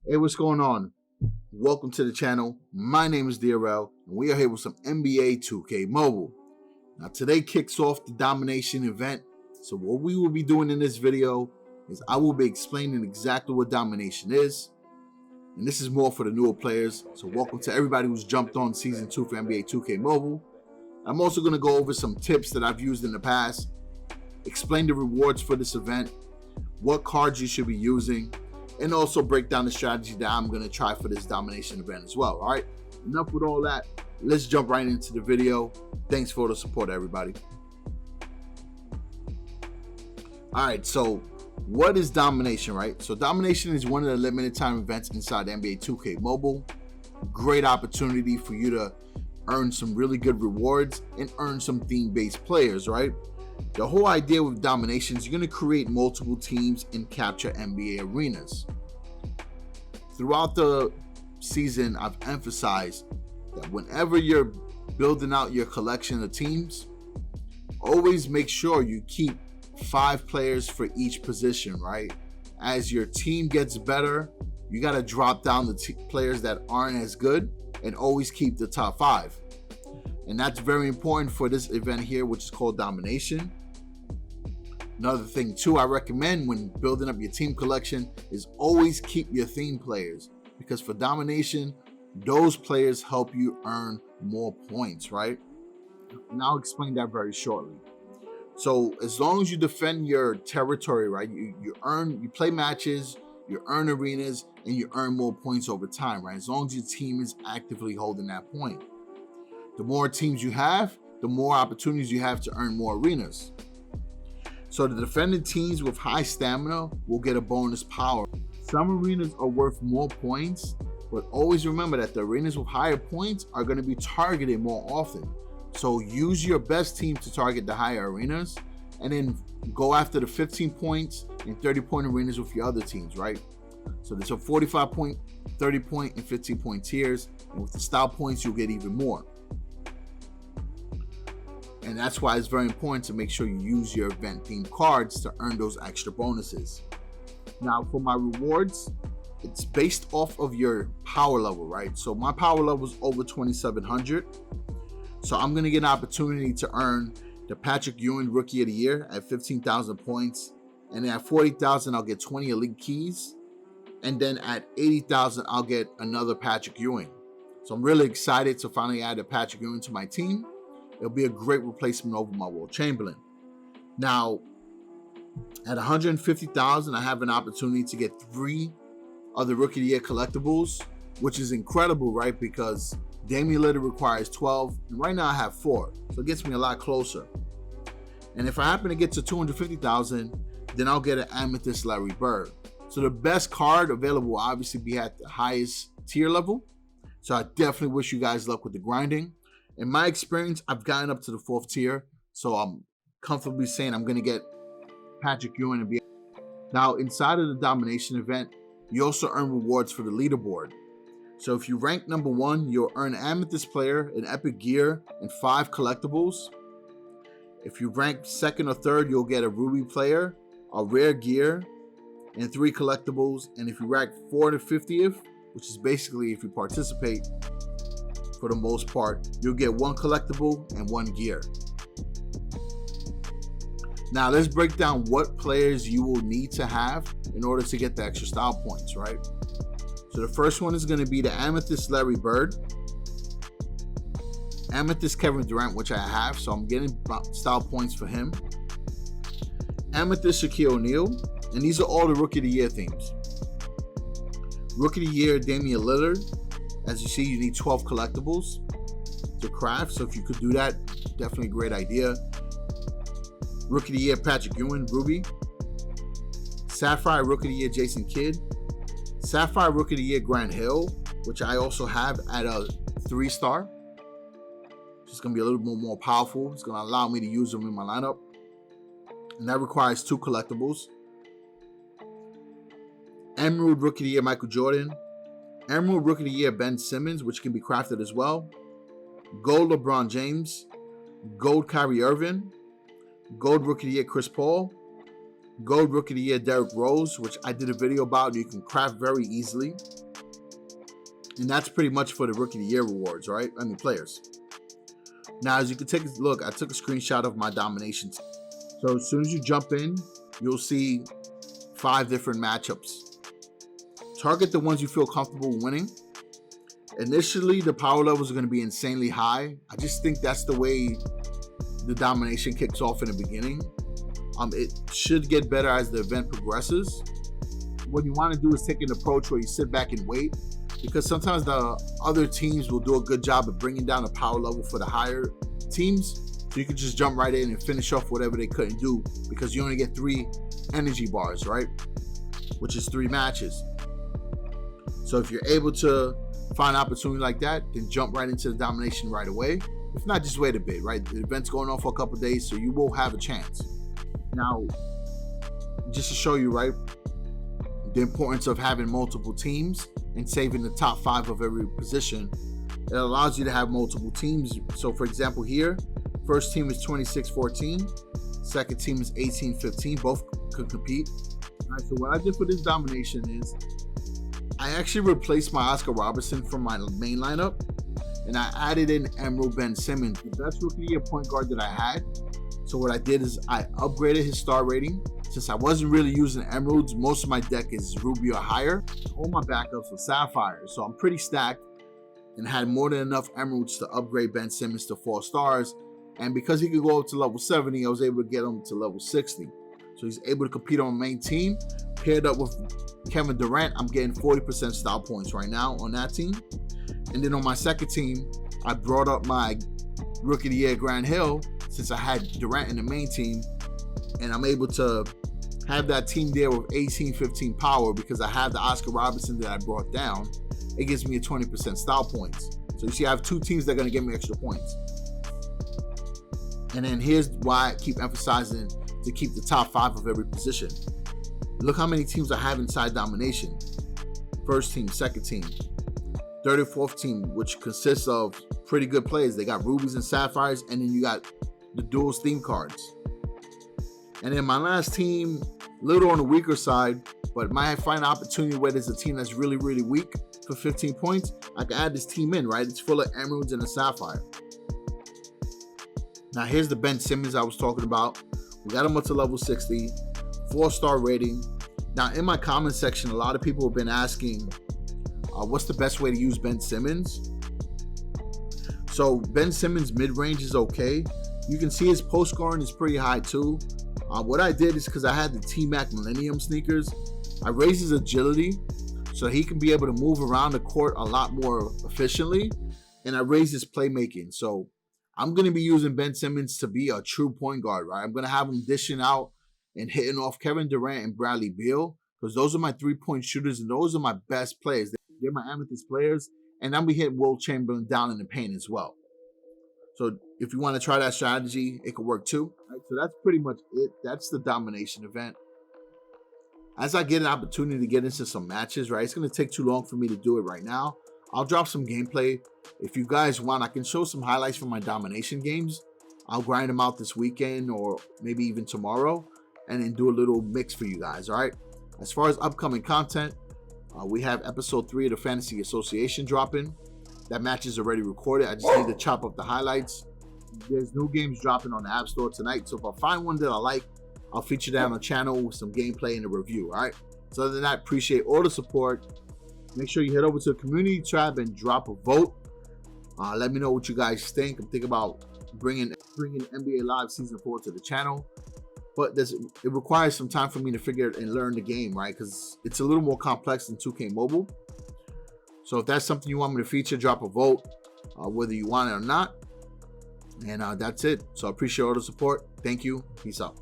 Hey, what's going on? Welcome to the channel. My name is DaReal, and we are here with some NBA 2K Mobile. Now, today kicks off the Domination event. So what we will be doing in this video is I will be explaining exactly what Domination is. And this is more for the newer players. So welcome to everybody who's jumped on Season 2 for NBA 2K Mobile. I'm also going to go over some tips that I've used in the past, explain the rewards for this event, what cards you should be using, and also break down the strategy that I'm going to try for this Domination event as well. All right, enough with all that. Let's jump right into the video. Thanks for the support, everybody. All right, so what is Domination, right? So Domination is one of the limited time events inside NBA 2K Mobile. Great opportunity for you to earn some really good rewards and earn some theme-based players, right? The whole idea with Domination is you're going to create multiple teams and capture NBA arenas. Throughout the season, I've emphasized that whenever you're building out your collection of teams, always make sure you keep 5 players for each position, right? As your team gets better, you got to drop down the players that aren't as good and always keep the top 5. And that's very important for this event here, which is called Domination. Another thing too I recommend when building up your team collection is always keep your theme players, because for Domination, those players help you earn more points, right? And I'll explain that very shortly. So as long as you defend your territory, right, you play matches, you earn arenas, and you earn more points over time, right? As long as your team is actively holding that point. The more teams you have, the more opportunities you have to earn more arenas. So the defending teams with high stamina will get a bonus power. Some arenas are worth more points, but always remember that the arenas with higher points are going to be targeted more often. So use your best team to target the higher arenas, and then go after the 15 points and 30-point arenas with your other teams, right? So there's a 45-point, 30-point, and 15-point tiers, and with the style points, you'll get even more. And that's why it's very important to make sure you use your event themed cards to earn those extra bonuses. Now for my rewards, it's based off of your power level, right? So my power level is over 2,700. So I'm going to get an opportunity to earn the Patrick Ewing Rookie of the Year at 15,000 points. And then at 40,000, I'll get 20 elite keys. And then at 80,000, I'll get another Patrick Ewing. So I'm really excited to finally add a Patrick Ewing to my team. It'll be a great replacement over my Will Chamberlain. Now, at 150,000, I have an opportunity to get 3 of the Rookie of the Year collectibles, which is incredible, right? Because Damian Lillard requires 12, and right now I have 4, so it gets me a lot closer. And if I happen to get to 250,000, then I'll get an Amethyst Larry Bird. So the best card available will obviously be at the highest tier level. So I definitely wish you guys luck with the grinding. In my experience, I've gotten up to the 4th tier, so I'm comfortably saying I'm going to get Patrick Ewing and be. Now, inside of the Domination event, you also earn rewards for the leaderboard. So if you rank number 1, you'll earn an Amethyst player, an epic gear, and 5 collectibles. If you rank 2nd or 3rd, you'll get a Ruby player, a rare gear, and 3 collectibles. And if you rank 4th to 50th, which is basically if you participate, for the most part, you'll get 1 collectible and 1 gear. Now let's break down what players you will need to have in order to get the extra style points, right? So the first one is going to be the Amethyst Larry Bird, Amethyst Kevin Durant, which I have, so I'm getting style points for him, Amethyst Shaquille O'Neal, and these are all the Rookie of the Year themes. Rookie of the Year Damian Lillard. As you see, you need 12 collectibles to craft, so if you could do that, definitely a great idea. Rookie of the Year Patrick Ewing, Ruby. Sapphire Rookie of the Year Jason Kidd. Sapphire Rookie of the Year Grant Hill, which I also have at a 3-star. It's going to be a little bit more powerful. It's going to allow me to use them in my lineup. And that requires 2 collectibles. Emerald Rookie of the Year Michael Jordan. Emerald Rookie of the Year Ben Simmons, which can be crafted as well. Gold LeBron James. Gold Kyrie Irving. Gold Rookie of the Year Chris Paul. Gold Rookie of the Year Derrick Rose, which I did a video about. You can craft very easily. And that's pretty much for the Rookie of the Year rewards, right? I mean, players. Now, as you can take a look, I took a screenshot of my domination team. So as soon as you jump in, you'll see 5 different matchups. Target the ones you feel comfortable winning. Initially, the power levels are going to be insanely high. I just think that's the way the domination kicks off in the beginning. It should get better as the event progresses. What you want to do is take an approach where you sit back and wait, because sometimes the other teams will do a good job of bringing down the power level for the higher teams. So you can just jump right in and finish off whatever they couldn't do, because you only get 3 energy bars, right? Which is 3 matches. So if you're able to find an opportunity like that, then jump right into the domination right away. If not, just wait a bit, right? The event's going on for a couple days, so you will have a chance. Now, just to show you, right, the importance of having multiple teams and saving the top 5 of every position, it allows you to have multiple teams. So for example here, first team is 26-14, second team is 18-15, both could compete. All right, so what I did for this domination is I actually replaced my Oscar Robertson from my main lineup, and I added in Emerald Ben Simmons, the best Rookie of the Year point guard that I had. So what I did is I upgraded his star rating. Since I wasn't really using emeralds, most of my deck is ruby or higher. All my backups were sapphires, so I'm pretty stacked and had more than enough emeralds to upgrade Ben Simmons to 4 stars. And because he could go up to level 70, I was able to get him to level 60. So he's able to compete on my main team. Paired up with Kevin Durant, I'm getting 40% style points right now on that team. And then on my second team, I brought up my Rookie of the Year Grant Hill, since I had Durant in the main team, and I'm able to have that team there with 18-15 power because I have the Oscar Robertson that I brought down. It gives me a 20% style points. So you see, I have 2 teams that are going to give me extra points. And then here's why I keep emphasizing to keep the top 5 of every position. Look how many teams I have inside domination. First team, second team, third and fourth team, which consists of pretty good players. They got rubies and sapphires, and then you got the duels theme cards. And then my last team, little on the weaker side, but might find an opportunity where there's a team that's really, really weak for 15 points. I can add this team in, right? It's full of emeralds and a sapphire. Now here's the Ben Simmons I was talking about. We got him up to level 60, 4-star rating. Now in my comment section, a lot of people have been asking, what's the best way to use Ben Simmons? So Ben Simmons mid-range is okay. You can see his post scoring is pretty high too. What I did is, because I had the T-Mac Millennium sneakers, I raised his agility so he can be able to move around the court a lot more efficiently, and I raised his playmaking. So I'm going to be using Ben Simmons to be a true point guard, right? I'm going to have him dishing out and hitting off Kevin Durant and Bradley Beal, because those are my 3-point shooters and those are my best players. They're my amethyst players, and I'm going to be hitting Will Chamberlain down in the paint as well. So if you want to try that strategy, it could work too. Right, so that's pretty much it. That's the domination event. As I get an opportunity to get into some matches, right, it's going to take too long for me to do it right now. I'll drop some gameplay. If you guys want, I can show some highlights from my domination games. I'll grind them out this weekend or maybe even tomorrow, and then do a little mix for you guys, all right? As far as upcoming content, we have episode 3 of the Fantasy Association dropping. That match is already recorded. I just need to chop up the highlights. There's new games dropping on the App Store tonight. So if I find one that I like, I'll feature that on the channel with some gameplay and a review, all right? So other than that, appreciate all the support. Make sure you head over to the community tab and drop a vote. Let me know what you guys think. I'm thinking about bringing NBA Live Season 4 to the channel. But it requires some time for me to figure and learn the game, right? Because it's a little more complex than 2K Mobile. So if that's something you want me to feature, drop a vote, whether you want it or not. And that's it. So I appreciate all the support. Thank you. Peace out.